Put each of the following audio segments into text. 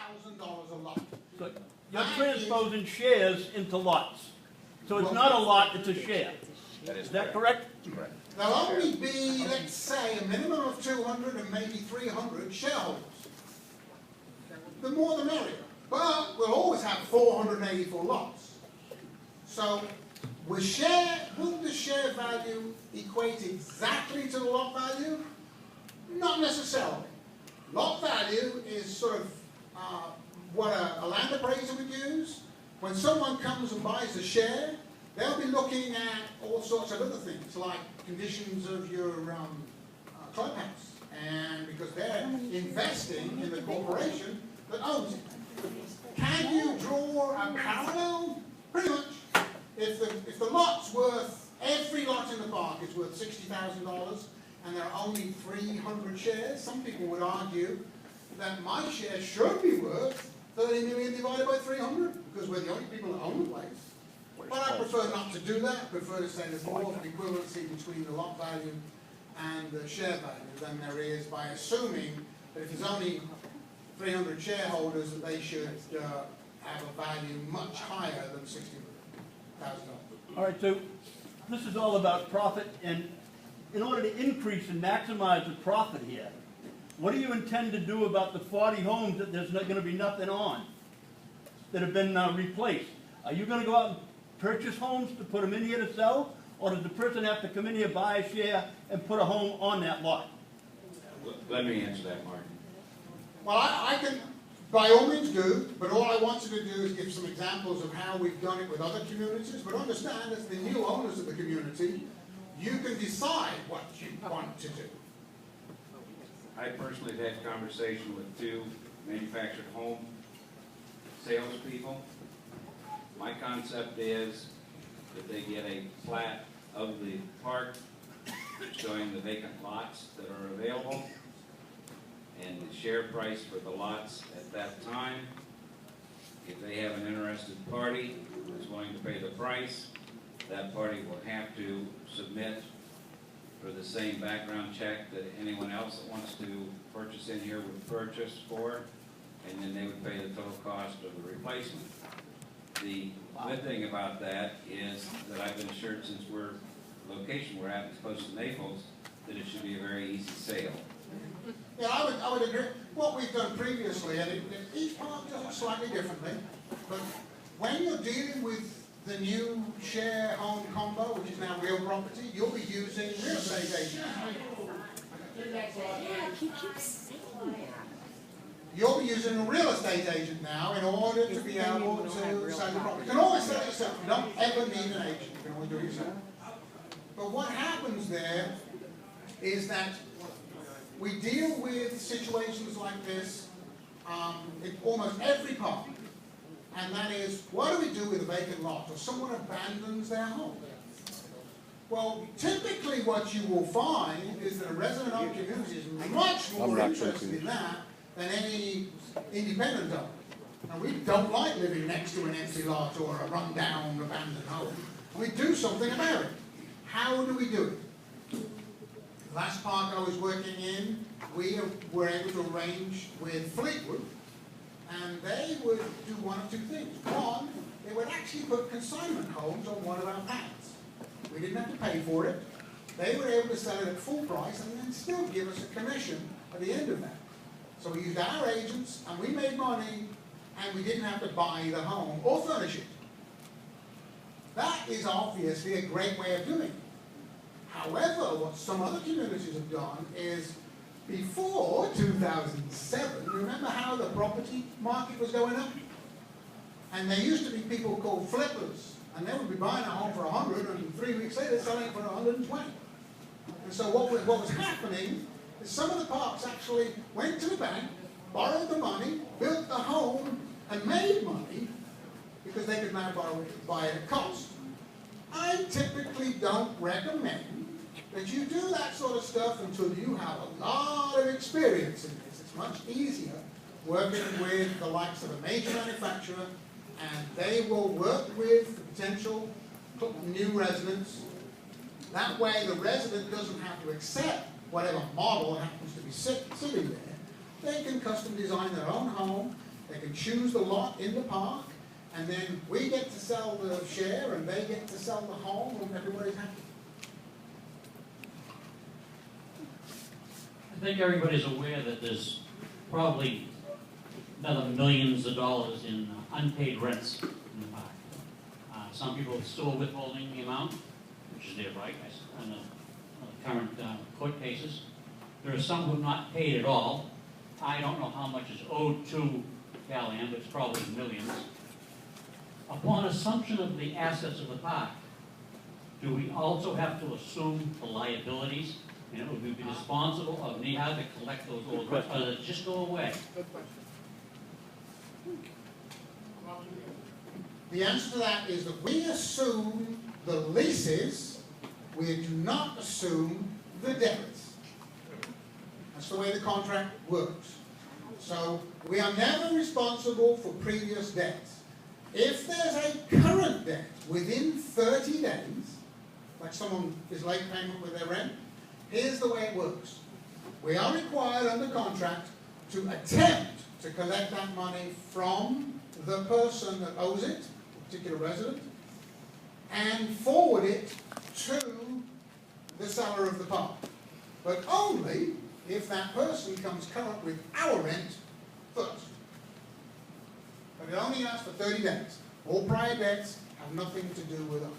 $100,000 a lot. So you're transposing shares into lots. So it's not a lot, it's a share. Is that correct? Correct. There'll only be, let's say, a minimum of 200 and maybe 300 shareholders. The more the merrier. But we'll always have 484 lots. So wouldn't the share value equate exactly to the lot value? Not necessarily. Lot value is sort of what a land appraiser would use. When someone comes and buys a share, they'll be looking at all sorts of other things, like conditions of your clubhouse, and because they're investing in the corporation that owns it. Can you draw a parallel? Pretty much. If the lot's worth, every lot in the park is worth $60,000, and there are only 300 shares, some people would argue that my share should be worth 30 million divided by 300, because we're the only people that own the place. But I prefer not to do that. I prefer to say there's more of an equivalency between the lot value and the share value than there is by assuming that if there's only 300 shareholders, that they should have a value much higher than $60,000. All right, so this is all about profit, and in order to increase and maximize the profit here, what do you intend to do about the 40 homes that there's not going to be nothing on, that have been replaced? Are you going to go out and purchase homes to put them in here to sell, or does the person have to come in here, buy a share, and put a home on that lot? Let me answer that, Martin. Well, I can, by all means, do, but all I wanted to do is give some examples of how we've done it with other communities. But understand, as the new owners of the community, you can decide what you want to do. I personally have had conversation with 2 manufactured home salespeople. My concept is that they get a plat of the park showing the vacant lots that are available and the share price for the lots at that time. If they have an interested party who is willing to pay the price, that party will have to submit for the same background check that anyone else that wants to purchase in here would purchase for, and then they would pay the total cost of the replacement. The good thing about that is that I've been assured, since we're location we're at, it's close to Naples, that it should be a very easy sale. Yeah, I would agree. What we've done previously, and each park does it slightly differently, but when you're dealing with the new share home combo, which is now real property, you'll be using real estate agents. You'll be using a real estate agent now in order to be able to sell the property. You can always sell it yourself. You don't ever need an agent. You can always do it yourself. But what happens there is that we deal with situations like this in almost every park. And that is, what do we do with a vacant lot or someone abandons their home? Well, typically what you will find is that a resident-owned community is much more interested in that than any independent owner. And we don't like living next to an empty lot or a run-down, abandoned home. We do something about it. How do we do it? The last park I was working in, we were able to arrange with Fleetwood, and they would do one of 2 things. One, they would actually put consignment homes on one of our pads. We didn't have to pay for it. They were able to sell it at full price and then still give us a commission at the end of that. So we used our agents, and we made money, and we didn't have to buy the home or furnish it. That is obviously a great way of doing it. However, what some other communities have done is, before 2007, remember how the property market was going up? And there used to be people called flippers, and they would be buying a home for 100, and 3 weeks later selling it for 120. And so what was happening is some of the parks actually went to the bank, borrowed the money, built the home, and made money because they could now buy it at cost. I typically don't recommend that you do that sort of stuff until you have a lot of experience in this. It's much easier working with the likes of a major manufacturer, and they will work with the potential new residents. That way the resident doesn't have to accept whatever model happens to be sitting there. They can custom design their own home, They can choose the lot in the park, and then we get to sell the share, and they get to sell the home, and everybody's happy. I think everybody's aware that there's probably another millions of dollars in unpaid rents in the park. Some people are still withholding the amount, which is their right, on the current court cases. There are some who have not paid at all. I don't know how much is owed to Callahan, but it's probably millions. Upon assumption of the assets of the park, do we also have to assume the liabilities? And it would be responsible of NEHA to collect those old rents, or does it just go away? The answer to that is that we assume the leases, we do not assume the debts. That's the way the contract works. So we are never responsible for previous debts. If there's a current debt within 30 days, like someone is late payment with their rent, here's the way it works. We are required under contract to attempt to collect that money from the person that owes it, a particular resident, and forward it to the seller of the park. But only if that person comes current with our rent first. But it only lasts for 30 days. All prior debts have nothing to do with us.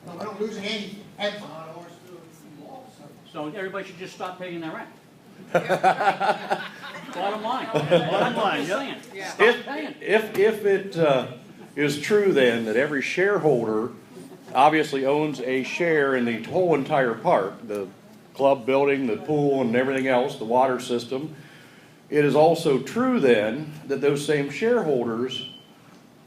No, we're not losing anything, ever. So everybody should just stop paying their rent. Bottom line. Bottom line, yeah. Stop paying. If it is true then that every shareholder obviously owns a share in the whole entire park, the club building, the pool and everything else, the water system, it is also true then that those same shareholders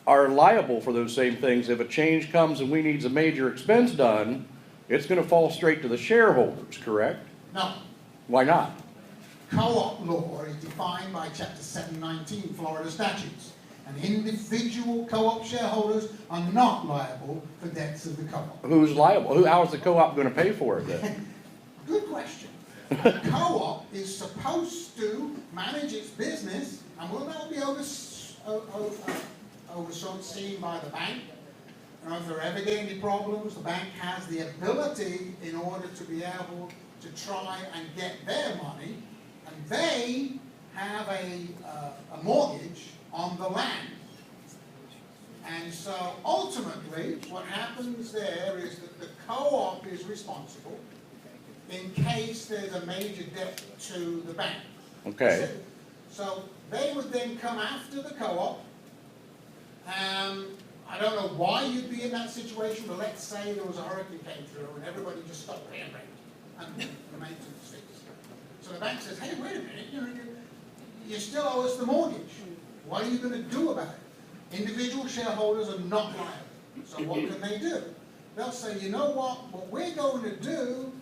are liable for those same things. If a change comes and we need a major expense done, it's going to fall straight to the shareholders, correct? No. Why not? Co-op law is defined by Chapter 719 Florida statutes, and individual co-op shareholders are not liable for debts of the co-op. Who's liable? How is the co-op going to pay for it then? Good question. The co-op is supposed to manage its business, and will that be overseen by the bank? And if there ever get any problems, the bank has the ability in order to be able to try and get their money, and they have a mortgage on the land. And so ultimately what happens there is that the co-op is responsible in case there's a major debt to the bank. Okay. So they would then come after the co-op. I don't know why you'd be in that situation, but let's say there was a hurricane came through and everybody just stopped paying rent and the maintenance fees. So the bank says, hey, wait a minute, you still owe us the mortgage. What are you going to do about it? Individual shareholders are not liable. So what can they do? They'll say, you know what we're going to do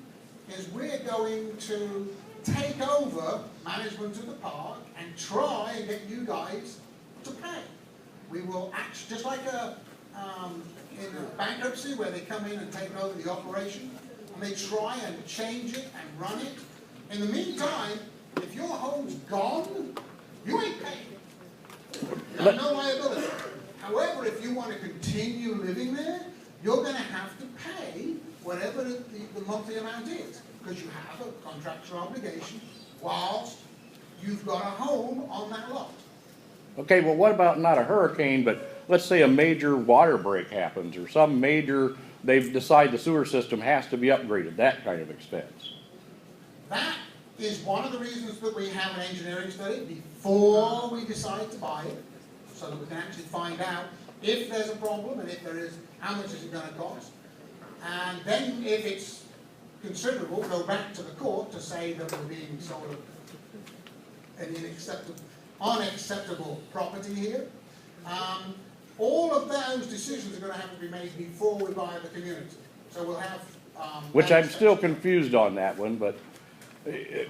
is we're going to take over management of the park and try and get you guys to pay. We will act just like in a bankruptcy where they come in and take over the operation and they try and change it and run it. In the meantime, if your home's gone, you ain't paying. You have no liability. However, if you want to continue living there, you're going to have to pay whatever the monthly amount is, because you have a contractual obligation whilst you've got a home on that lot. Okay, well, what about not a hurricane, but let's say a major water break happens or some major, they've decided the sewer system has to be upgraded, that kind of expense. That is one of the reasons that we have an engineering study before we decide to buy it, so that we can actually find out if there's a problem, and if there is, how much is it going to cost. And then if it's considerable, go back to the court to say that we're being sort of an unacceptable property here. All of those decisions are going to have to be made before we buy the community. So we'll have... Which I'm still confused on that one, but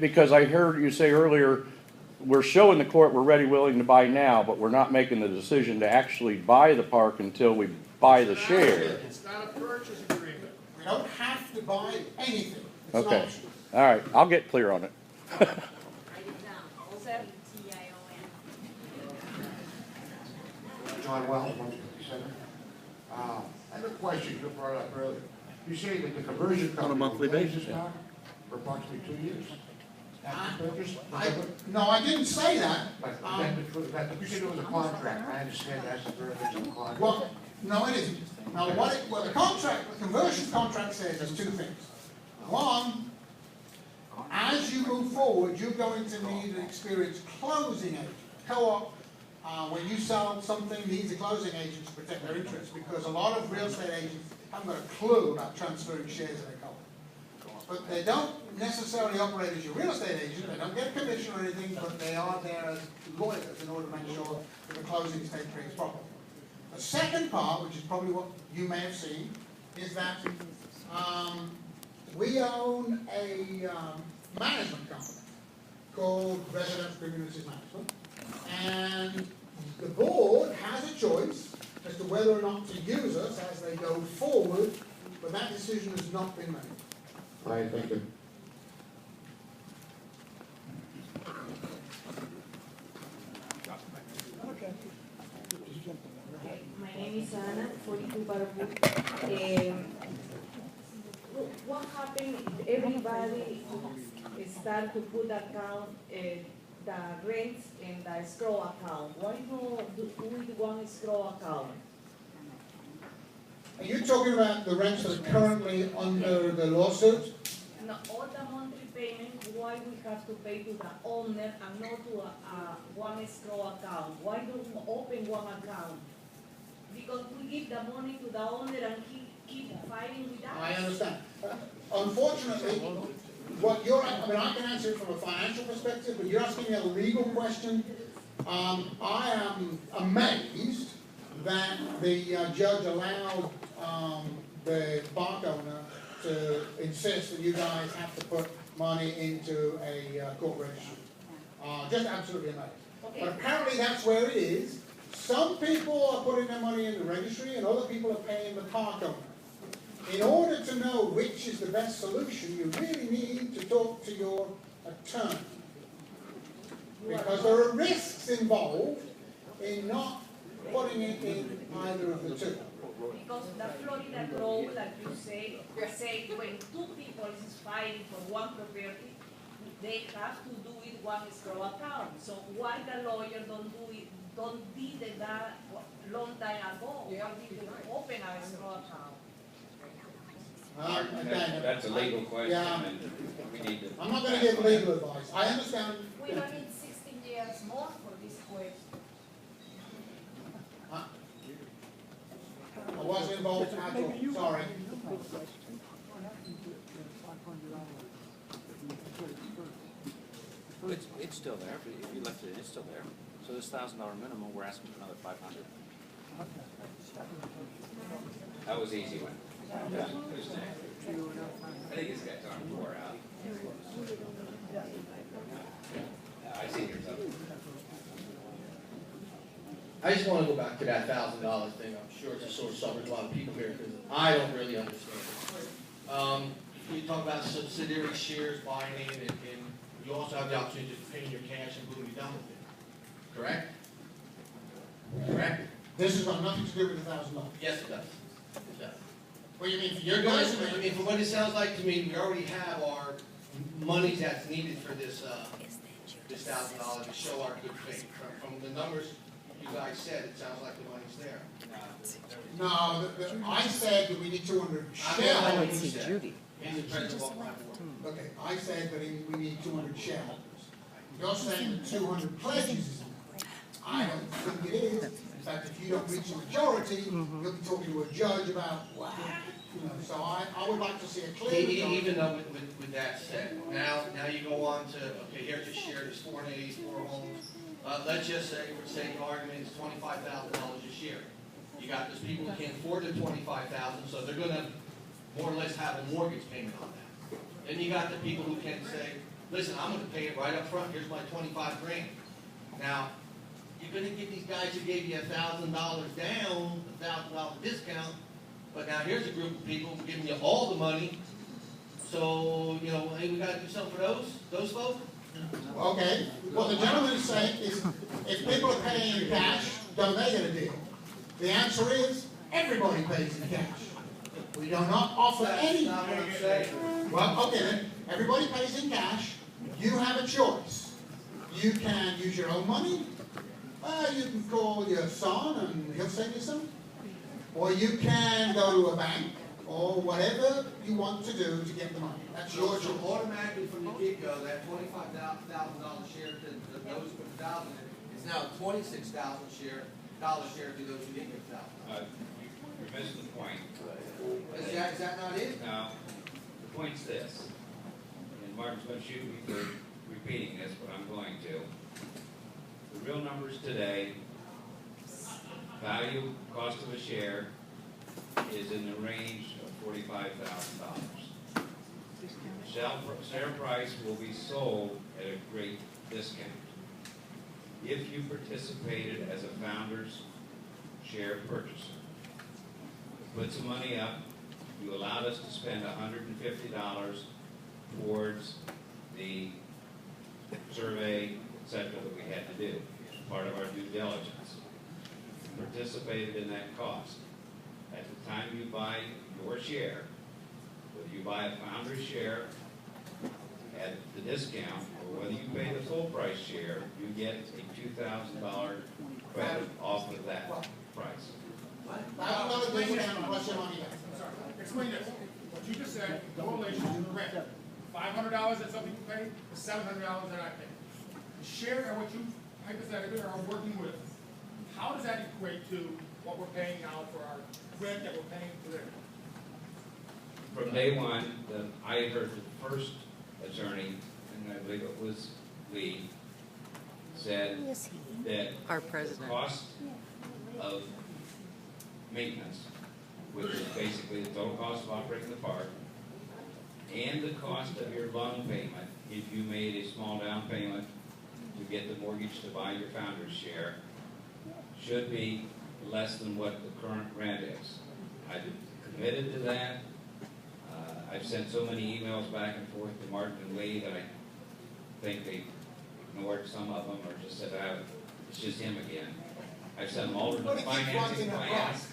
because I heard you say earlier, we're showing the court we're ready, willing to buy now, but we're not making the decision to actually buy the park until we buy the share. It's not a purchase agreement. We don't have to buy anything. It's Okay. an option. All right, I'll get clear on it. Write it down. O-E-T-I-O-N. John Wells, 157. I have a question you brought up earlier. You say that the conversion company On a monthly will manage basis, this yeah. power for approximately 2 years. That's the purpose? No, I didn't say that. But you said it was a contract. I understand that's the verbiage of the contract. Well, no, it isn't. Now, well, the contract, the conversion contract says is two things. One, as you move forward, you're going to need an experienced closing agent. Co-op, when you sell something, needs a closing agent to protect their interests, because a lot of real estate agents haven't got a clue about transferring shares in a co-op. But they don't necessarily operate as your real estate agent, they don't get a commission or anything, but they are there as lawyers in order to make sure that the closings take place properly. The second part, which is probably what you may have seen, is that we own a management company called Residential Communities Management, and the board has a choice as to whether or not to use us as they go forward, but that decision has not been made. All right, thank you. My name is Anna, 42 Baraboo. What happened if everybody start to put account, the rents in the escrow account? Why not do it one escrow account? Are you talking about the rents that are currently under the lawsuit? No, all the monthly payment, why we have to pay to the owner and not to one escrow account? Why don't we open one account? Because we give the money to the owner and he keep fighting with us. I understand. Unfortunately, what you're, I mean, I can answer it from a financial perspective, but you're asking me a legal question. I am amazed that the judge allowed the park owner to insist that you guys have to put money into a court registry. Just absolutely amazed. Okay. But apparently that's where it is. Some people are putting their money in the registry and other people are paying the park owner. In order to know which is the best solution, you really need to talk to your attorney. Because there are risks involved in not putting it in either of the two. Because the Florida law, like you say when two people is fighting for one property, they have to do it one escrow account. So why the lawyer don't did that long time ago? Why did you open an escrow account? Again, That's a legal question, Yeah. and we need to. I'm not going to give legal advice. I understand. We don't need 16 years more for this question. I wasn't involved at all. Sorry. It's still there, if you left it, it's still there. So this $1,000 minimum, we're asking for another 500. That was an easy one. I think it's got time wore out. I see yours up. I just want to go back to that $1,000 thing. I'm sure it's a sore subject to a lot of people here because I don't really understand it. You talk about subsidiary shares buying in, and you also have the opportunity to pay in your cash and boom, you're done with it. Correct? Correct? This has got nothing to do with the $1,000. Yes, it does. It does. What do you mean for your You're guys? going, I mean, from what it sounds like to me, we already have our money that's needed for this $1,000 to show our good faith. From the numbers you guys said, it sounds like the money's there. No, I said that we need 200 I shareholders. see Judy. He's the president of my board. Okay, I said that we need 200 shareholders. You're saying that 200 pledges is enough. I don't think it is. In fact, if you don't reach a majority, you'll be talking to a judge about, so I would like to see a clear majority. Even though with that said, now you go on to, okay, here's a share, there's 484 homes. Let's just say, for sake of argument, it's $25,000 a share. You got those people who can't afford the $25,000, so they're gonna more or less have a mortgage payment on that. Then you got the people who can say, listen, I'm gonna pay it right up front, here's my 25 grand. Now, you're gonna give these guys who gave you $1,000 down, $1,000 discount, but now here's a group of people giving you all the money. So, hey, we gotta do something for those folks. Okay, what the gentleman is saying is, if people are paying in cash, don't they get a deal? The answer is, everybody pays in cash. We do not offer any. That's not what I'm saying. Well, okay then, everybody pays in cash, you have a choice. You can use your own money, you can call your son and he'll send you some. Or you can go to a bank, or whatever you want to do to get the money. That's your choice. So automatically from the get-go, that $25,000 share to those who put 1,000 in is now $26,000 share to those who didn't get 1,000. You're missing the point. Is that not it? Now, the point's this, and Martin's going to shoot me for repeating this, but I'm going to. The real numbers today, value, cost of a share, is in the range of $45,000. Share price will be sold at a great discount. If you participated as a founder's share purchaser, put some money up, you allowed us to spend $150 towards the survey, etc. that we had to do, part of our due diligence. You participated in that cost. At the time you buy your share, whether you buy a founder's share at the discount, or whether you pay the full price share, you get a $2,000 credit off of that price. $1,000 discount plus your money back. I'm sorry, explain this. What you just said, correlation to the rent. $500 that some people pay, the $700 that I pay. The share and what you hypothetically are working with, how does that equate to what we're paying now for our rent that we're paying for there? From day one, I heard the first attorney, and I believe it was Lee, said that Our the president. cost of maintenance, which is basically the total cost of operating the park, and the cost of your loan payment, if you made a small down payment to get the mortgage to buy your founder's share, should be less than what the current rent is. I've committed to that. I've sent so many emails back and forth to Martin and Lee that I think they ignored some of them or just said, it's just him again. I've sent them all to the financing plans,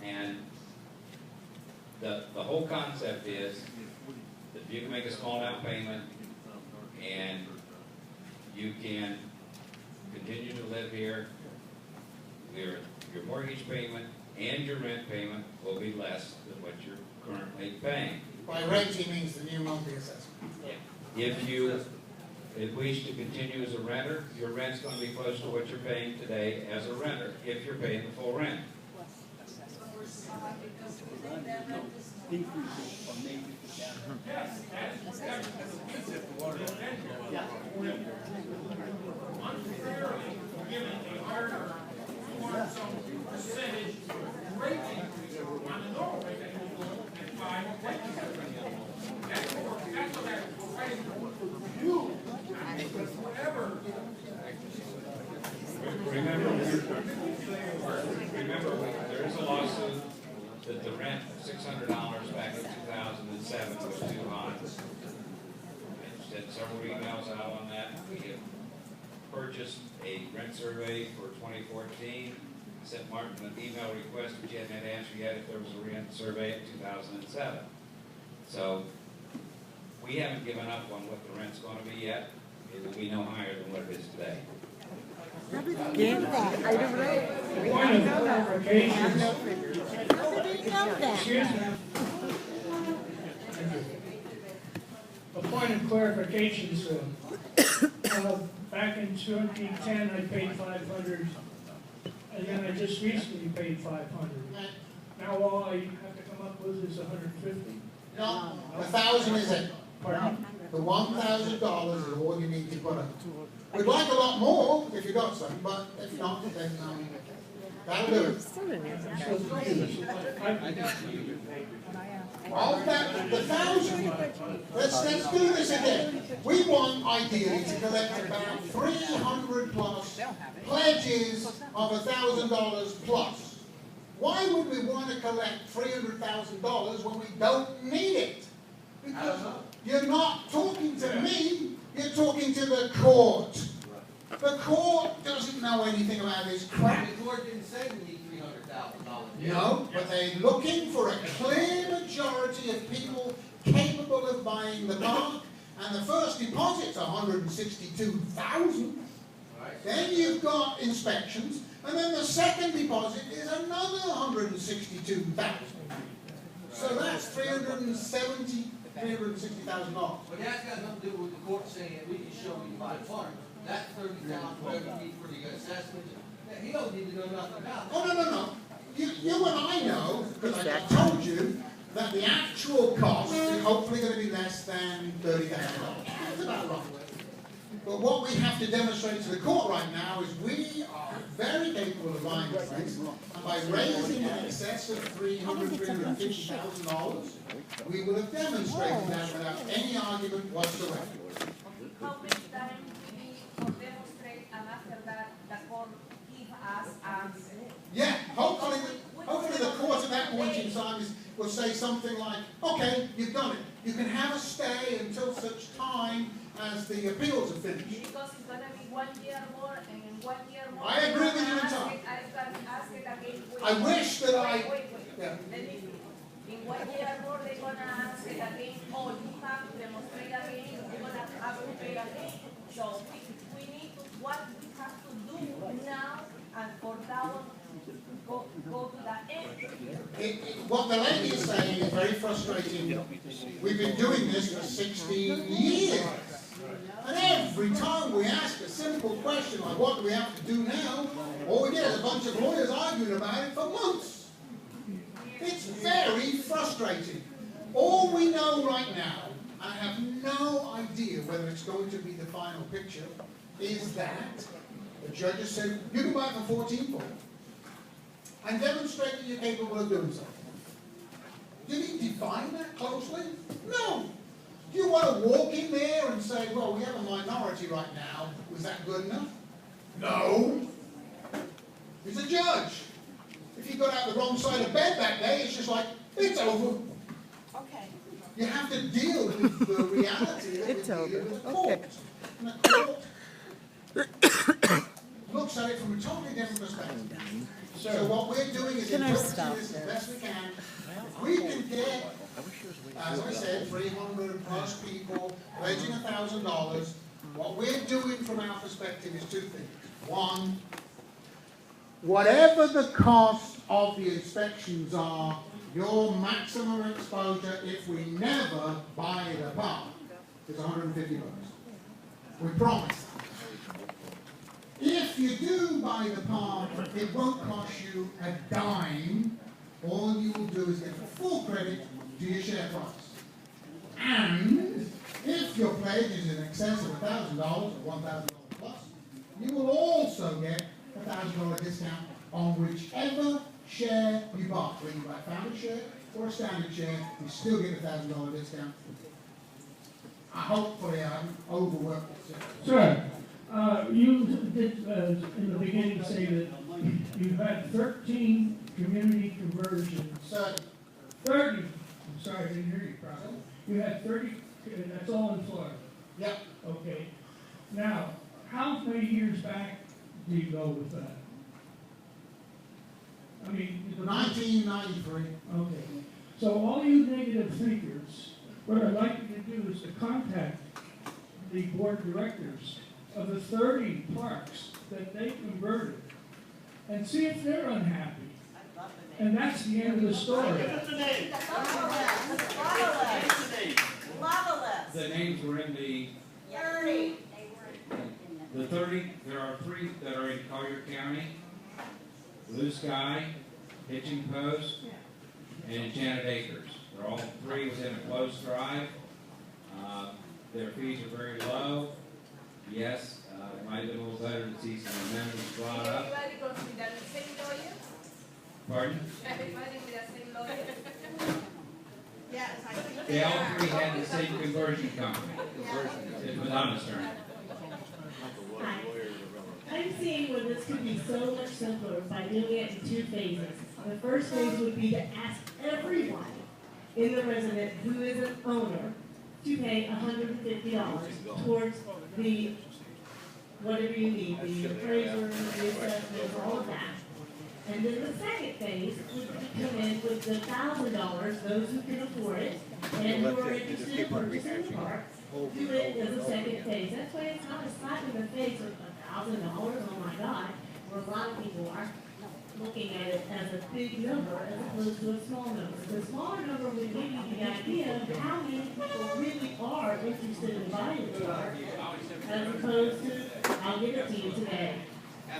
and the whole concept is that you can make a small down payment and you can continue to live here. Your mortgage payment and your rent payment will be less than what you're currently paying. By rent, he means the new monthly assessment. If you wish to continue as a renter, your rent's going to be close to what you're paying today as a renter, if you're paying the full rent. Percentage rate increase on the normal rate that and 5 or 10%. That's what we're fighting for. You, whatever. Remember, there is a lawsuit that the rent of $600 back in 2007 was too high. I sent several emails out on that. We have purchased a rent survey for 2014. I sent Martin an email request, which he hadn't had an answer yet if there was a rent survey in 2007. So we haven't given up on what the rent's going to be yet. It will be no higher than what it is today. How did he know that? I don't know. Point of clarification. I have no figures. How did he know that? Excuse me. A point of clarification, sir. Back in 2010, I paid $500, and then I just recently paid $500. Now all I have to come up with is $150. No, 1,000 is it. Pardon? The $1,000 is all you need to put up. We'd like a lot more if you got some, but if not, then that'll do it. All that, the 1,000, let's do this again. We want ideally to collect about 300 plus pledges of $1,000 plus. Why would we want to collect $300,000 when we don't need it? Because you're not talking to me, you're talking to say we need $300,000. No, but they're looking for a clear majority of people capable of buying the park, and the first deposit's 162,000. Right. Then you've got inspections, and then the second deposit is another 162,000. So that's $360,000. But that's got nothing to do with the court saying we can show you by park. That's 30,000, whatever you need for the assessment. He don't need to know nothing about it. Oh, no. You and I know, because I just told you, that the actual cost is hopefully going to be less than $30,000. That's about right. But what we have to demonstrate to the court right now is we are very capable of buying the place, and by raising in excess of $350,000, we will have demonstrated that without any argument whatsoever. How much time we need to demonstrate, and after that, the court give us answer? Yeah, hopefully the court at that point in time will say something like, okay, you've done it. You can have a stay until such time as the appeals are finished. Because it's gonna be 1 year more, and in 1 year more. I agree with you entirely. I can ask it again. I wish that I... Wait. Yeah. Let me finish. In 1 year more, they're gonna ask it again, oh, you have to demonstrate again, you're gonna have to pay again. So we need to, what we have to do now, and for that one, go to the end. What the lady is saying is very frustrating. We've been doing this for 16 years. And every time we ask a simple question like, what do we have to do now? All we get is a bunch of lawyers arguing about it for months. It's very frustrating. All we know right now, I have no idea whether it's going to be the final picture, is that the judge has said, you can buy it for $14,400 and demonstrate that you're capable of doing something. Did he define that closely? No. Do you want to walk in there and say, well, we have a minority right now, was that good enough? No. He's a judge. If you got out the wrong side of bed that day, it's just like, it's over. Okay. You have to deal with the reality that It's we're dealing over. with the court. Okay. And the court looks at it from a totally different perspective. So what we're doing is Can I interpreting stop this as there? best we can. If we can get, as I said, 300 plus people pledging $1,000, what we're doing from our perspective is two things. One, whatever the cost of the inspections are, your maximum exposure if we never buy it apart is $150. We promise that. If you do buy the park, it won't cost you a dime. All you will do is get full credit to your share price. And if your pledge is in excess of $1,000 or $1,000 plus, you will also get a $1,000 discount on whichever share you buy. Whether you buy a founder share or a standard share, you still get a $1,000 discount. Hopefully I haven't overworked it. Sir, you did in the beginning say that you've had 13 community conversions. 30. I'm sorry, I didn't hear you properly. You had 30, that's all in Florida? Yep. Okay. Now, how many years back do you go with that? I mean, 1993. Okay. So all you negative thinkers, what I'd like you to do is to contact the board of directors of the 30 parks that they converted and see if they're unhappy. And that's the end of the story. The names were in the 30, there are 3 that are in Collier County. Blue Sky, Hitching Post, and Enchanted Acres. They're all 3 within a close drive. Their fees are very low. Yes, it might have been a little better to see some amendments brought up. Everybody goes with the same lawyer? Pardon? Everybody with the same lawyer? Yes, I think They all 3 had the same conversion company. It was on the turn. Hi. I'm seeing where this could be so much simpler by doing it in 2 phases. The first phase would be to ask everyone in the resident who is an owner to pay $150 towards the, whatever you need, the appraiser, the assessment, all of that. And then the second phase would come in with the $1,000, those who can afford it, and who are interested in purchasing the park, do it as a second phase. That's why it's not a slap in the face of $1,000, oh my God, where a lot of people are looking at it as a big number as opposed to a small number. The smaller number would give you the idea of how many people really are interested in buying the park, as opposed to, I'll give it to you today.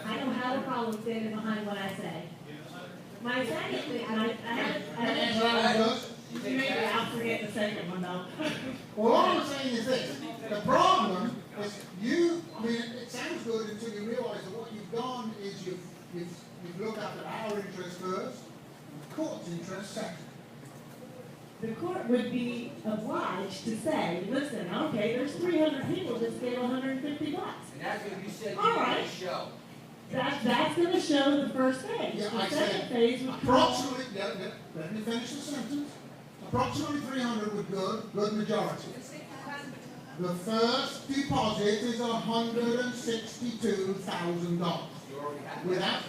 I don't have a problem standing behind what I say. My second thing, maybe I'll forget the second one though. Well, all I'm saying is this, the problem is I mean, it sounds good until you realize that what you've done is you've looked after our interest first, and the court's interest second. The court would be obliged to say, listen, okay, there's 300 people that gave $150. And that's what you said you All were right. going to show. That's going to show the first phase. Yeah, The I second said phase would come. approximately, let me finish the sentence. Approximately 300 would good majority. The first deposit is $162,000. Without,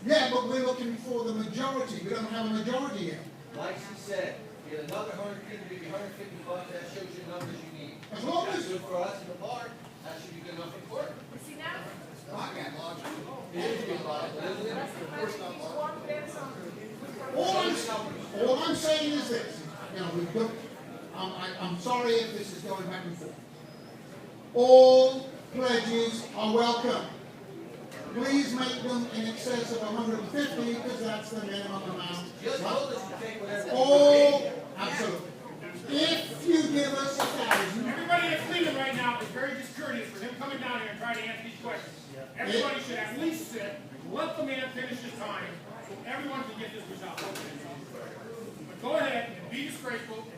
yeah, but we're looking for the majority. We don't have a majority yet. Like she said, get another 150, maybe $150, that shows you numbers you need. As long That's as- good for us in the park, that should be good enough for the court. See now, It is good logical, isn't it? one person. All I'm saying is this, you know, we've got, I'm sorry if this is going back and forth. All pledges are welcome. Please make them in excess of 150 because that's the minimum amount. Just told us to take whatever. All, absolutely. If you give us 1,000, Everybody that's leaving right now is very discourteous for him coming down here and trying to answer these questions. Everybody should at least sit, let the man finish his time, so everyone can get this result. But go ahead and be disgraceful, and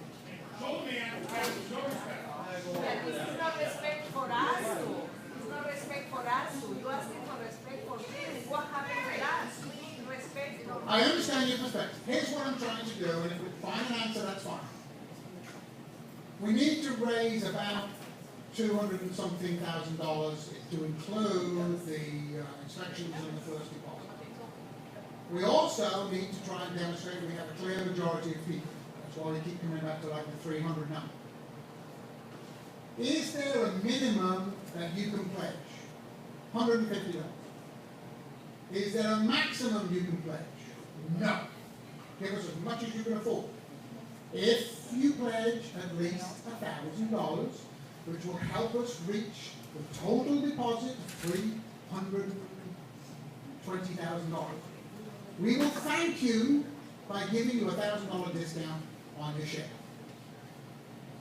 show the man who has no respect. Yeah, this is not respect for us, too. It's not respect for us, too. You asking for respect for him. What happened with us? We need respect for I understand your perspective. Here's what I'm trying to do, and if we find an answer, that's fine. We need to raise about $200 and something thousand to include the inspections and the first deposit. We also need to try and demonstrate we have a clear majority of people. That's why we keep coming back to like the 300 number. Is there a minimum that you can pledge? $150. Is there a maximum you can pledge? No. Give us as much as you can afford. If you pledge at least $1,000, which will help us reach the total deposit of $320,000, we will thank you by giving you a $1,000 discount on your share.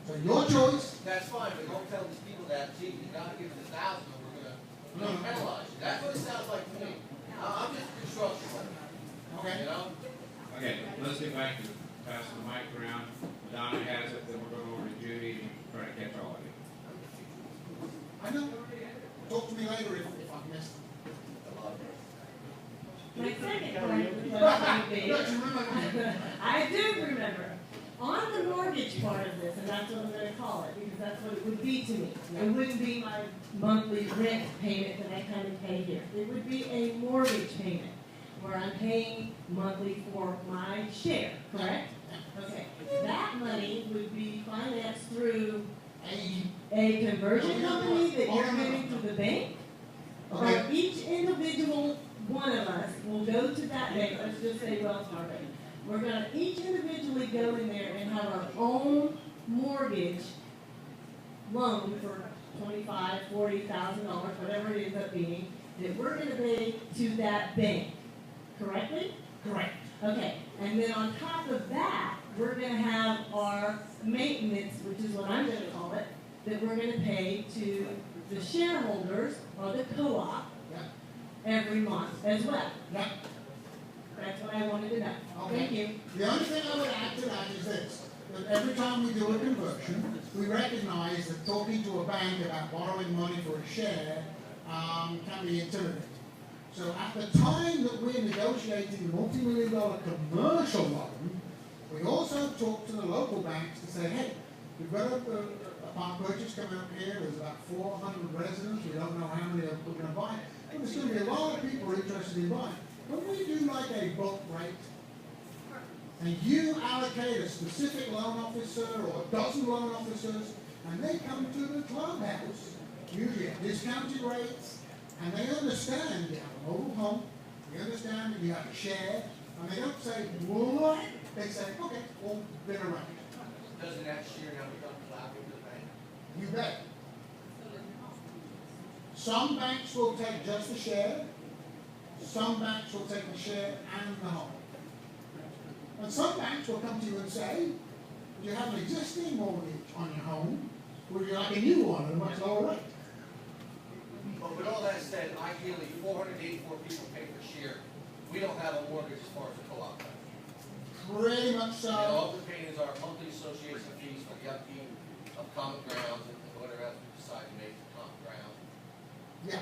So your choice. That's fine, but don't tell these people that, gee, you gotta give us 1,000 or we're gonna penalize you. That's what it sounds like to me. I'm just constructing. Okay. You know? Okay, let's get back to passing the mic around. Donna has it, then we're going over to Judy and try to catch all of you. I know. Talk to me later if I missed it. My second part of the question would be, I do remember, on the mortgage part of this, and that's what I'm going to call it, because that's what it would be to me. It wouldn't be my monthly rent payment that I kind of pay here. It would be a mortgage payment, where I'm paying monthly for my share, correct? Okay. That money would be financed through a conversion company that you're giving to the bank? Or each individual one of us will go to that bank, let's just say Wells Fargo. We're gonna each individually go in there and have our own mortgage loan for $25,000, $40,000, whatever it ends up being, that we're gonna pay to that bank, correctly? Correct. Okay, and then on top of that, we're gonna have our maintenance, which is what I'm gonna call it, that we're gonna pay to the shareholders or the co-op every month as well. Yeah. That's what I wanted to know. Okay. Thank you. The only thing I would add to that is this, that every time we do a conversion, we recognize that talking to a bank about borrowing money for a share can be intimidating. So at the time that we're negotiating the multi-million-dollar commercial loan, we also talk to the local banks to say, hey, we've got a park purchase coming up here, there's about 400 residents, we don't know how many we're going to buy. But there's gonna be a lot of people interested in buying. When we do like a bulk rate, and you allocate a specific loan officer or a dozen loan officers, and they come to the clubhouse, usually at discounted rates, and they understand you have a mobile home, they understand that you have a share, and they don't say, what? They say, okay, well, been around. Doesn't that share now become collateral to the bank? You bet. Some banks will take just the share, some banks will take the share and the home. And some banks will come to you and say, you have an existing mortgage on your home, would you like a new one at a much lower rate? But with all that said, ideally, 484 people pay per share. We don't have a mortgage as far as the co-op goes. Pretty much so. And all we're paying is our monthly association fees for the upkeep of common grounds and whatever else we decide to make the common ground. Yeah.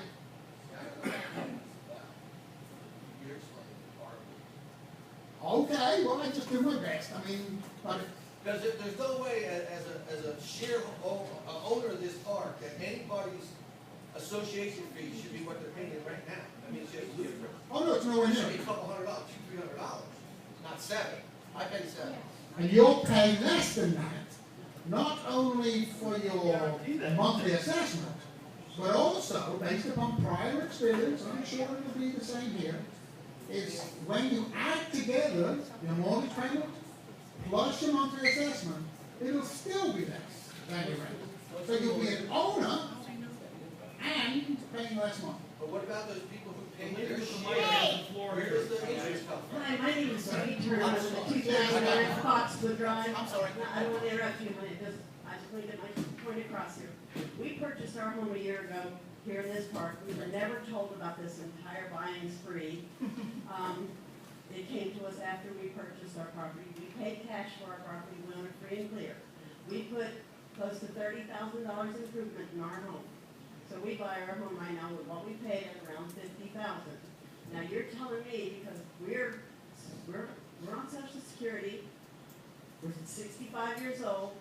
You're explaining the part. Okay, well, I just do my best. I mean, but Because there's no way as a share owner of this park that anybody's association fee should be what they're paying right now. I mean, it's just ludicrous. oh no, it's nowhere It should be near. a couple $100, $200, $300, not $7. I pay $7. And you'll pay less than that, not only for your monthly assessment, but also, based upon prior experience, and I'm sure it'll be the same here, is when you add together your mortgage payment plus your monthly assessment, it'll still be less than your rent. So you'll be an owner and paying less money. But what about those people who pay their share? Where does the interest come from? Hi, my name is Judy Turner, I'm the 2009 Foxwood Drive. I'm sorry. I don't want to interrupt you, but I just want to get my point across here. We purchased our home a year ago here in this park. We were never told about this entire buying spree. It came to us after we purchased our property. We paid cash for our property, we own it free and clear. We put close to $30,000 improvement in our home. So we buy our home right now with what we paid at around $50,000. Now you're telling me, because we're on Social Security, we're 65 years old,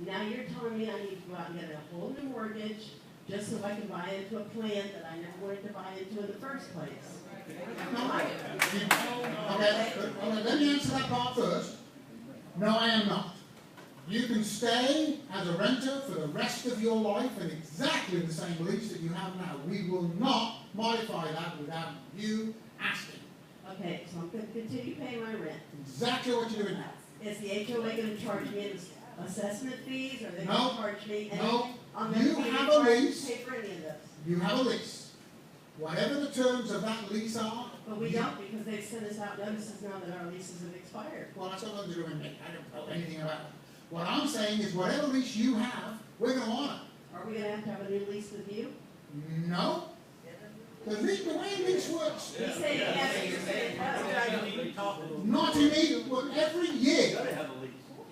now you're telling me I need to go out and get a whole new mortgage just so I can buy into a plan that I never wanted to buy into in the first place. Okay, let me answer that part first. No, I am not. You can stay as a renter for the rest of your life in exactly the same lease that you have now. We will not modify that without you asking. Okay, so I'm going to continue paying my rent. Exactly what you're doing now. Is the HOA going to charge me assessment fees, or are they No, going to charge me anything? no. I'm You never have a charged to lease. pay for any of this. You have a lease. Whatever the terms of that lease are. But we don't, because they've sent us out notices now that our leases have expired. Well, that's not nothing to do with me. I don't know anything about it. What I'm saying is whatever lease you have, we're going to honor. Are we going to have a new lease with you? No. The way a lease works. You say yes, you say no. Not immediately, but every year.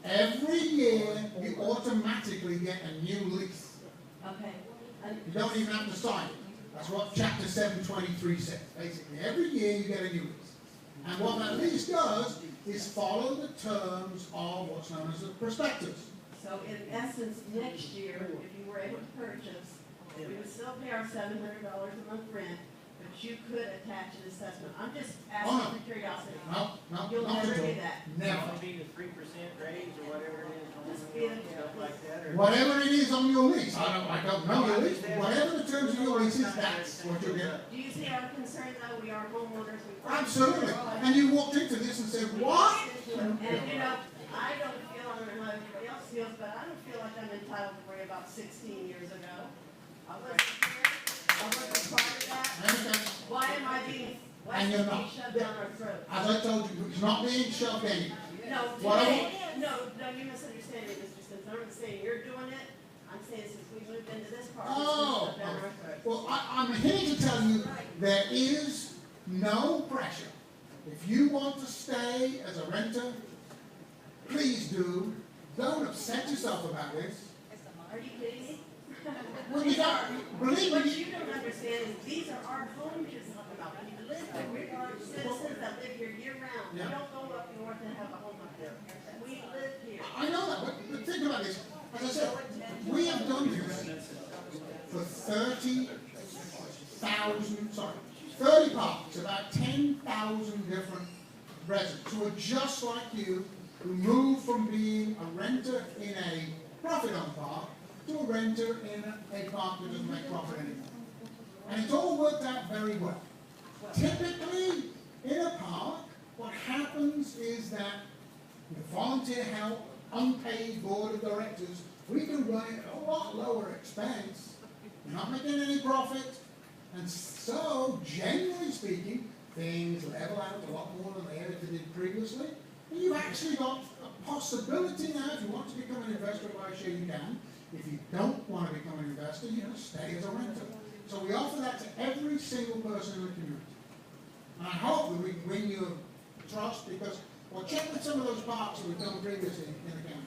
Every year, you automatically get a new lease. Okay. You don't even have to sign it. That's what Chapter 723 says. Basically, every year you get a new lease. And what that lease does is follow the terms of what's known as a prospectus. So in essence, next year, if you were able to purchase, we would still pay our $700 a month rent, but you could attach an assessment. I'm just asking for curiosity. No, You'll not never at all. do that. Never. Be the 3% raise or whatever it is. Just be the- Stuff like that, or? Whatever it is on your lease, I don't know your lease, but whatever the terms of your lease is, that's what you'll get. Do you see our concern though? We are homeowners. We- Absolutely. And you walked into this and said, what? And you know, I don't feel, I don't know how everybody else feels, but I don't feel like I'm entitled to worry about 16 years ago. I wasn't here. I wasn't part of that. I understand. Why am I being, why And is you're it being not. shoved down our throats? As I told you, it's not being shoved in. No, What I today, no, you misunderstand me, Mr. Smith. I'm not saying you're doing it. I'm saying since we moved into this part, it's been Oh, shoved down our throats. well, I'm here to tell you there is no pressure. If you want to stay as a renter, please do. Don't upset yourself about this. Are you kidding me? Well, you don't, believe What me. you don't understand is these are our homes you're talking about. We live there. We are citizens that live here year round. We Yeah. don't go up north and have a home up there. We live here. I know that, but think about this. As I said, we have done this for 30,000 30 parks, about 10,000 different residents who are just like you, who move from being a renter in a profit-on park to a renter in a park that doesn't make profit anymore. And it's all worked out very well. Typically, in a park, what happens is that with volunteer help, unpaid board of directors, we can run it at a lot lower expense. We're not making any profit. And so, generally speaking, things level out a lot more than they ever did previously. And you've actually got a possibility now, if you want to become an investor, by share you can. If you don't want to become an investor, you know, stay as a renter. So we offer that to every single person in the community. And I hope that we can win your trust because, well, check with some of those parks that we've done previously in the county.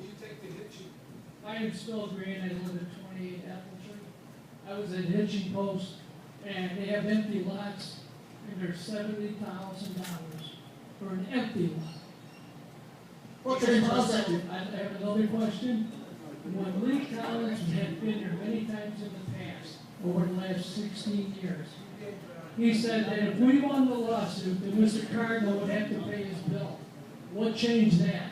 You take the hitching. I am still Green, I live at 28 Apple Tree. I was at Hitching Post, and they have empty lots, and they're $70,000 for an empty lot. What's your name? I have another question. When Lee Collins had been here many times in the past, over the last 16 years, he said that if we won the lawsuit, then Mr. Cardinal would have to pay his bill. What changed that?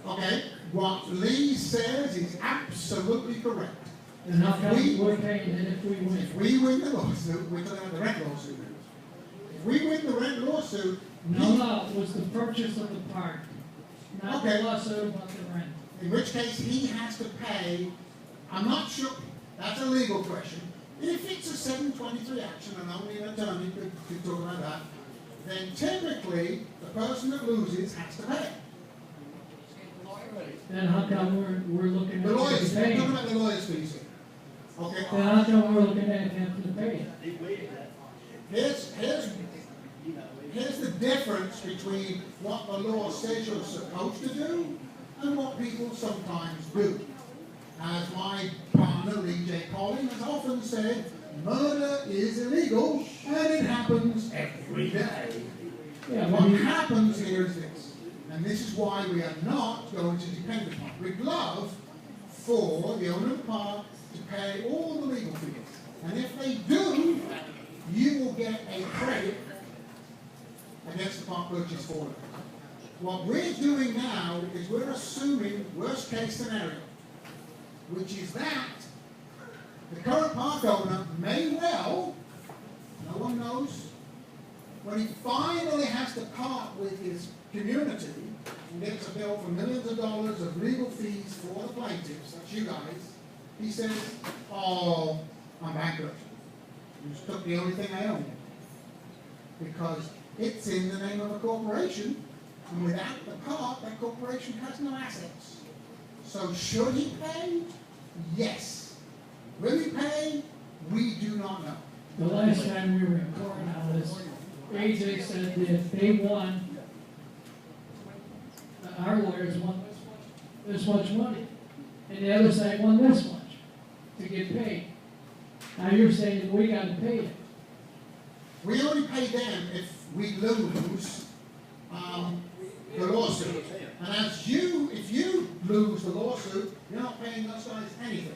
Okay, what Lee says is absolutely correct. And how come we're paying it if we win? If we win the lawsuit, we're talking about the rent lawsuit. If we win the rent lawsuit... No, it was the purchase of the park, not the lawsuit about the rent. In which case, he has to pay, I'm not sure, that's a legal question. If it's a 723 action, and only an attorney could talk about that, then typically, the person that loses has to pay. Then how come we're looking at The lawyers, we're paying? talking about the lawyers' fees here. Okay. Then how come we're looking at having to pay it? Here's the difference between what the law says you're supposed to do and what people sometimes do. As my partner, Lee J. Collins, has often said, murder is illegal and it happens every day. Yeah, What happens here is this, and this is why we are not going to depend upon it. We'd love for the owner of the park to pay all the legal fees. And if they do, you will get a credit against the park purchase for them. What we're doing now is we're assuming worst case scenario, which is that the current park owner may well, no one knows, when he finally has to part with his community and gets a bill for millions of dollars of legal fees for the plaintiffs, that's you guys, he says, oh, I'm bankrupt. You just took the only thing I own. Because it's in the name of a corporation, and without the park, that corporation has no assets. So should he pay? Yes. Will he pay? We do not know. The last time we were in court on this, AJ said that if they won, our lawyers won this much money, and the other side won this much to get paid. Now you're saying that we got to pay it. We only pay them if we lose the lawsuit. And if you lose the lawsuit, you're not paying us guys anything.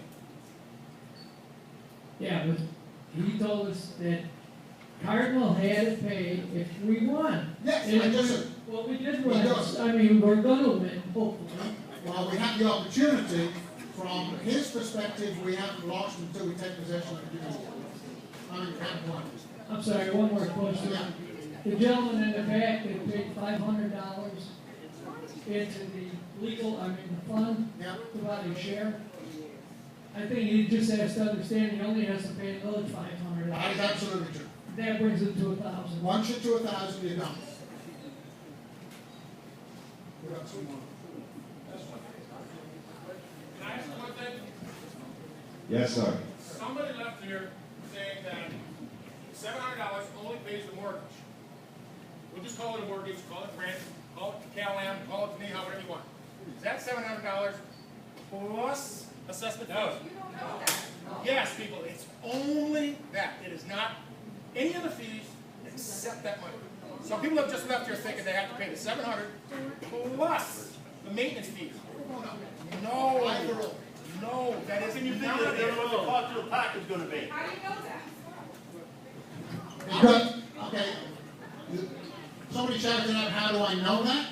Yeah, but he told us that Cardinal had to pay if we won. Yes, And I if just... well, we did win. I mean, we're going to win, hopefully. Well, we have the opportunity. From his perspective, we haven't lost until we take possession of the community. I mean, we haven't won. I'm sorry, one more question. Yeah. The gentleman in the back that paid $500 into the the fund, Yeah. to buy a share. I think he just has to understand he only has to pay another $500. That is absolutely true. That brings it to $1,000. Once you're to 1,000, you're done. We got some more. Can I ask one thing? Yes, sir. Somebody left here saying that $700 only pays the mortgage. We'll just call it a mortgage, call it rent, call it Cal-Am, call it to me, however you want. Is that $700 plus assessment fees? No. You don't know that. Yes, people, it's only that. It is not any of the fees except that money. Some people have just left here thinking they have to pay the $700 plus the maintenance fees. No. No, that is Can you not figure it. out what the cost of the park is gonna be? How do you know that? Because, okay, somebody shouted out, how do I know that?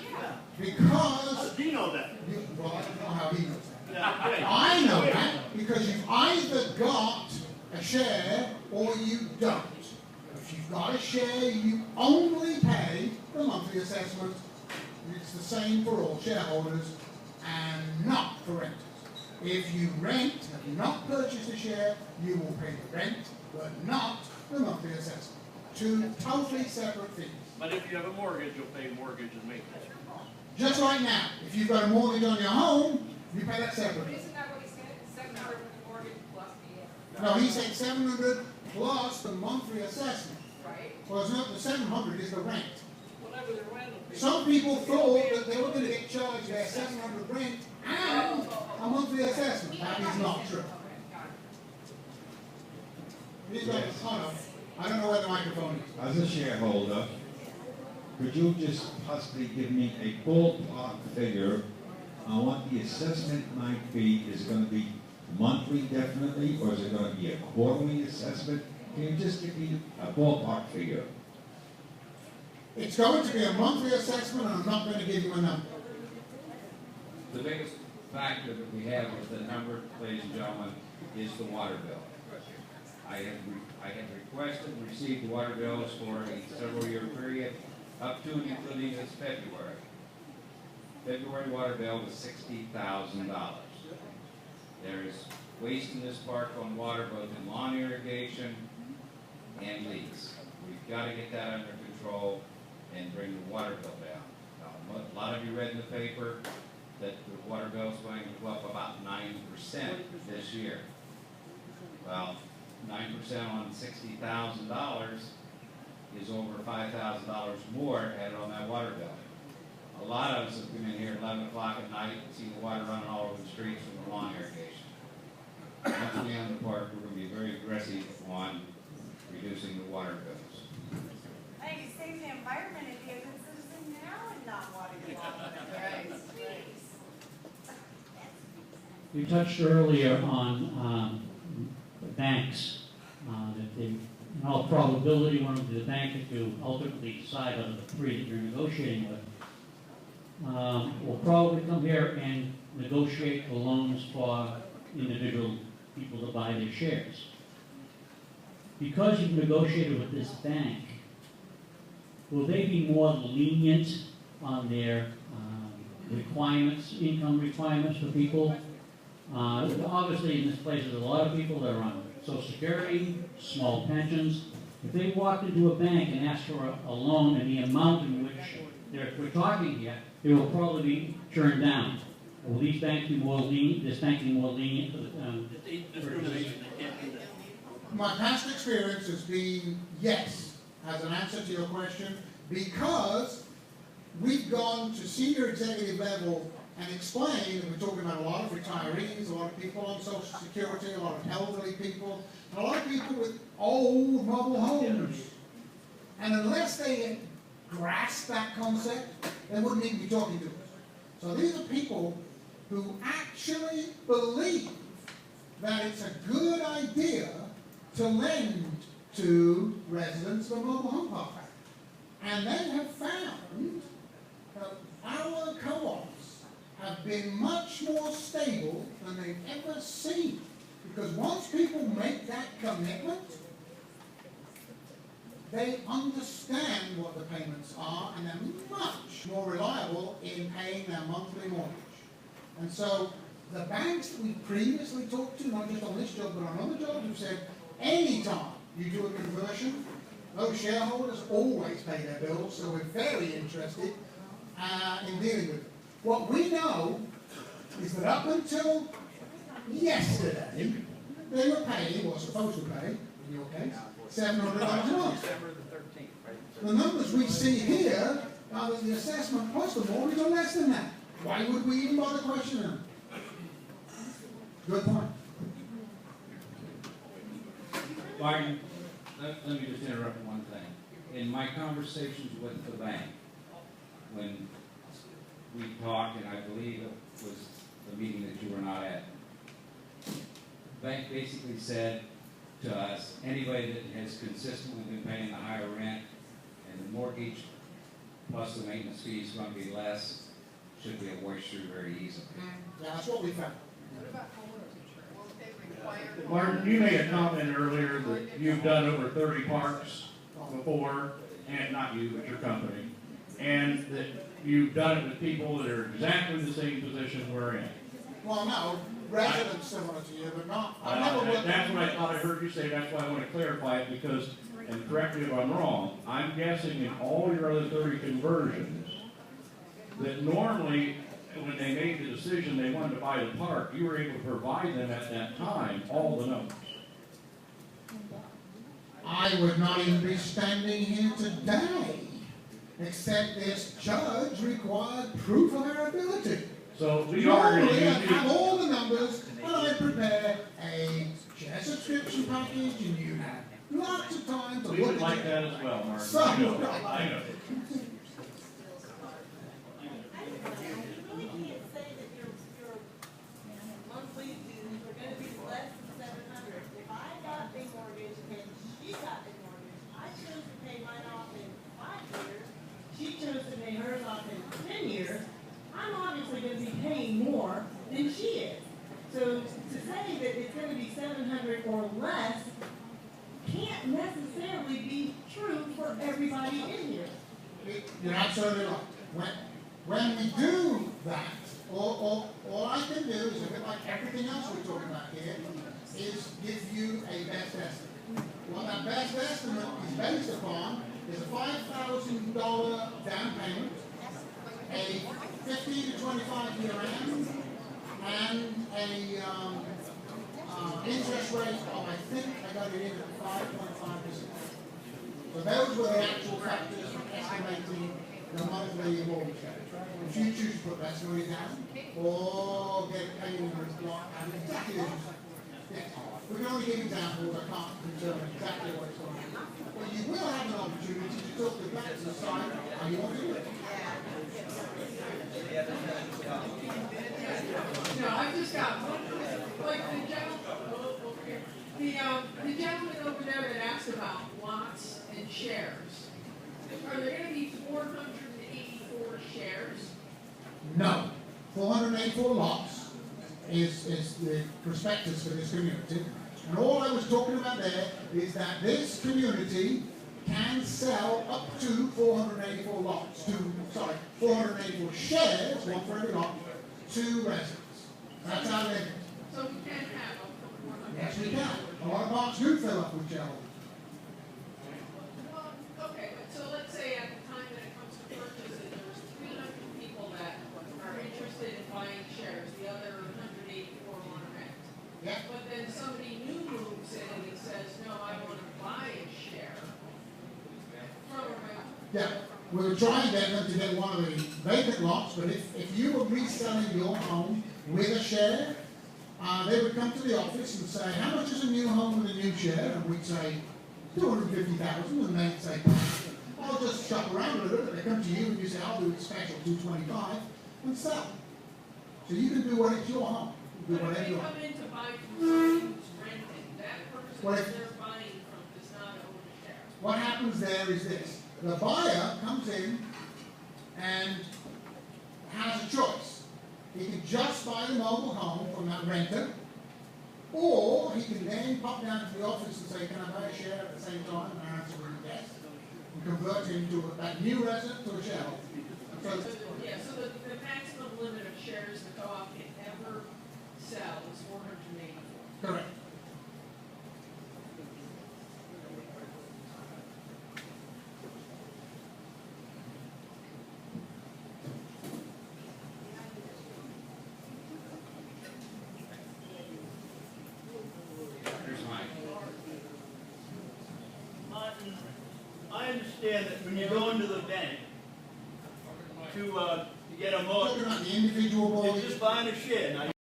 Because, Do you know that? well, I don't know how he knows that. Yeah, okay. I know that because you've either got a share or you don't. If you've got a share, you only pay the monthly assessment. It's the same for all shareholders and not for renters. If you rent, have not purchased a share, you will pay the rent, but not the monthly assessment. Two totally separate fees. But if you have a mortgage, you'll pay mortgage and maintenance. Just like now, if you've got a mortgage on your home, you pay that separately. Isn't that what he said? 700 with the mortgage plus the, No, he said 700 plus the monthly assessment. right? Well, it's not, the 700 is the rent. Whatever the rent will be. Some people thought that they were going to get charged their 700 rent and a monthly assessment. That is not true. He's got a ton of, I don't know where the microphone is. As a shareholder, could you just possibly give me a ballpark figure on what the assessment might be? Is it going to be monthly definitely, or is it going to be a quarterly assessment? Can you just give me a ballpark figure? It's going to be a monthly assessment, and I'm not going to give you a number. The biggest factor that we have with the number, ladies and gentlemen, is the water bill. I have requested and received the water bills for a several-year period, up to and including this February. February water bill was $60,000. There is waste in this park on water, both in lawn irrigation and leaks. We've got to get that under control and bring the water bill down. Now, a lot of you read in the paper that the water bill is going to go up about 9% this year. Well, 9% on $60,000 is over $5,000 more added on that water bill. A lot of us have come in here at 11 o'clock at night and seen the water running all over the streets from the lawn irrigation. Once we on the park, we're going to be very aggressive on reducing the water bills. I think it saves the environment if you have a citizen now and not water your lawn. You touched earlier on the banks, that they, in all probability, one of the bank that you ultimately decide out of the three that you're negotiating with, will probably come here and negotiate the loans for individual people to buy their shares. Because you've negotiated with this bank, will they be more lenient on their requirements, income requirements for people? Obviously, in this place, there's a lot of people that are on Social Security, small pensions. If they walked into a bank and asked for a loan and the amount in which we're talking here, it will probably be turned down. Will these banks be more lenient? This bank be more lenient for Discrimination, they can't do that. My past experience has been yes, as an answer to your question, because we've gone to senior executive level and explained, and we're talking about a lot of retirees, a lot of people on Social Security, a lot of elderly people, and a lot of people with old mobile homes. And unless they grasp that concept, they wouldn't even be talking to us. So these are people who actually believe that it's a good idea to lend to residents of a mobile home park. And they have found that our co-ops have been much more stable than they've ever seen. Because once people make that commitment, they understand what the payments are, and they're much more reliable in paying their monthly mortgage. And so the banks that we previously talked to, not just on this job but on other jobs, have said anytime you do a conversion, those shareholders always pay their bills, so we're very interested in dealing with it. What we know is that up until yesterday, they were paying, or supposed to pay, in your case, $700 a month. December the 13th, right? The numbers we see here are that the assessment plus the mortgage are less than that. Why would we even bother questioning them? Good point. Martin, let me just interrupt one thing. In my conversations with the bank, when we talked, and I believe it was the meeting that you were not at, the bank basically said to us, anybody that has consistently been paying the higher rent and the mortgage plus the maintenance fee is going to be less, should be washed through very easily. Yeah, that's what we found. What about homeowners insurance? Won't they require? Martin, you made a comment earlier that you've done over 30 parks before, and not you, but your company, and that you've done it with people that are exactly the same position we're in. Well, no, residents similar to you, but not, I never worked. That's what I thought I heard you say, that's why I want to clarify it, because, and correct me if I'm wrong, I'm guessing in all your other 30 conversions, that normally, when they made the decision they wanted to buy the park, you were able to provide them at that time all the numbers. I would not even be standing here today, except this judge required proof of our ability. So we are going to Normally, I use have all the numbers, and I prepare a share subscription package, and you have lots of time to we look would at like it. that as well, Mark. So, I know. I know. Monthly dues are gonna be less than $700. If I got a mortgage and she got a mortgage, I chose to pay mine off in 5 years, she chose to pay hers off in 10 years, I'm obviously gonna be paying more than she is. So to say that it's gonna be 700 or less can't necessarily be true for everybody in here. you're absolutely right. When we do that, all I can do is, a bit like everything else we're talking about here, is give you a best estimate. What that best estimate is based upon is a $5,000 down payment, a 15 to 25 year end, and a interest rate of, I think I got it in at 5.5%. So those were the actual factors for estimating the monthly mortgage rate. If you choose to put less money down, or get it paid in a block, and exactly as yes, we can only give examples, I can't determine exactly what it's going to be. But you will have an opportunity to talk to the bank and decide how you want to do it. No, I've just got one, like the gentleman over there that asked about lots and shares. Are there gonna be 484 shares? No. 484 lots is the prospectus for this community. And all I was talking about there is that this community can sell up to 484 lots, 484 shares, one for every lot, to residents. That's our limit. So we can't have up to 400? Yes, we can. A lot of lots do fill up with shareholders. Well, okay, but so let's say at the time that it comes to purchase, that there's 300 people that are interested in buying shares, the other 184 want to rent. Yeah. But then somebody new moves in and says, no, I want to buy a share from a renter. Yeah, we were trying to get them to get one of the vacant lots, but if you were reselling your home with a share, they would come to the office and say, how much is a new home with a new share? And we'd say, 250,000, and they'd say, I'll just shop around a little bit. They come to you and you say, I'll do it special, 225, and sell. So you can do what it's your home. You do But whatever if you they want. come in to buy from somebody who's renting, that person Well, that they're buying from does not own a share. What happens there is this. The buyer comes in and has a choice. He can just buy the mobile home from that renter, or he can then pop down to the office and say, can I buy a share at the same time? And our answer is yes. And convert him to that new resident to a shareholder. So, So the maximum limit of shares the co-op can ever sell is 484. correct. Here's Mike. Martin, I understand that when you go into the bank to get a Talking mortgage, about the individual you're mortgage. just buying a share. Now,